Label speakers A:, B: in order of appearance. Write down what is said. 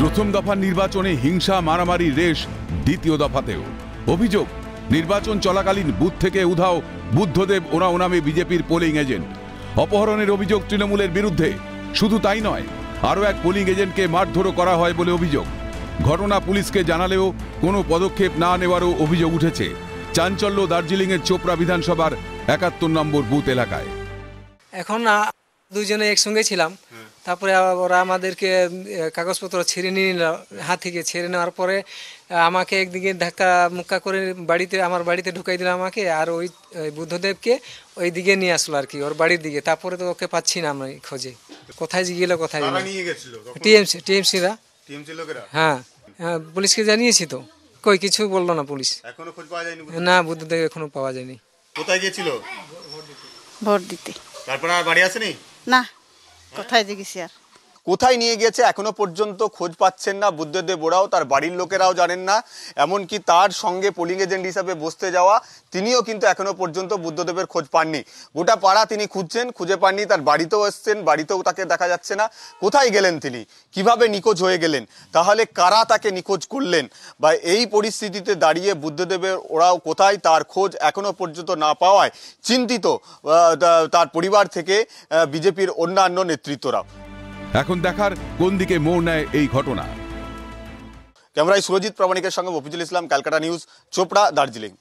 A: প্রথম দফার নির্বাচনে হিংসা মারামারি রেশ দ্বিতীয় দফাতেও। অভিযোগ, নির্বাচন চলাকালীন বুথ থেকে উধাও বুদ্ধদেব ওরাও নামে বিজেপির পোলিং এজেন্ট। অপহরণের অভিযোগ তৃণমূলের বিরুদ্ধে। শুধু তাই নয়, আরও এক পোলিং এজেন্টকে মারধরও করা হয় বলে অভিযোগ। ঘটনা পুলিশকে জানালেও কোনো পদক্ষেপ না নেওয়ারও অভিযোগ উঠেছে। চাঞ্চল্য দার্জিলিংয়ের চোপড়া বিধানসভার ৭১ নম্বর বুথ এলাকায়।
B: এখন দুজনে একসঙ্গে ছিলাম, তারপরে ওরা আমাদেরকে কাগজপত্র ছেড়ে নিয়ে নিল। হাত থেকে ছেড়ে নেওয়ার পরে আমাকে একদিকে ধাক্কা মুক্কা করে আমার বাড়িতে ঢুকাই দিল আমাকে, আর ওই বুদ্ধদেবকে ওই দিকে নিয়ে আসলো আর কি, ওর বাড়ির দিকে। তারপরে তো ওকে পাচ্ছি না আমরা খোঁজে, কোথায় গেল কোথায় টিএমসিরা। হ্যাঁ, পুলিশকে জানিয়েছি তো, কই কিছু বললো না পুলিশ।
C: এখনো খোঁজ পাওয়া যায়নি?
B: না, বুদ্ধদেব এখনো পাওয়া যায়নি।
C: কোথায় গিয়েছিল?
D: ভোট দিতে।
C: তারপর আর বাড়ি আসেনি?
D: না, কোথায় গেছি আর।
C: কোথায় নিয়ে গিয়েছে এখনো পর্যন্ত খোঁজ পাচ্ছেন না বুদ্ধদেব ওরাও, তার বাড়ির লোকেরাও জানেন না। এমনকি তার সঙ্গে পোলিং এজেন্ট হিসাবে বসতে যাওয়া তিনিও কিন্তু এখনো পর্যন্ত বুদ্ধদেবের খোঁজ পাননি। গোটা পাড়া তিনি খুঁজছেন, খুঁজে পাননি। তার বাড়িতেও এসছেন, বাড়িতেও তাকে দেখা যাচ্ছে না। কোথায় গেলেন তিনি, কিভাবে নিখোঁজ হয়ে গেলেন, তাহলে কারা তাকে নিখোঁজ করলেন, বা এই পরিস্থিতিতে দাঁড়িয়ে বুদ্ধদেবের ওরাও কোথায়, তার খোঁজ এখনো পর্যন্ত না পাওয়ায় চিন্তিত তার পরিবার থেকে বিজেপির অন্যান্য নেতৃত্বরাও।
A: এখন দেখার কোন দিকে মোড় নেয় এই ঘটনা।
C: ক্যামেরায় সুরজিৎ প্রামাণিকের সঙ্গে মফিজুল ইসলাম, ক্যালকাটা নিউজ, চোপড়া, দার্জিলিং।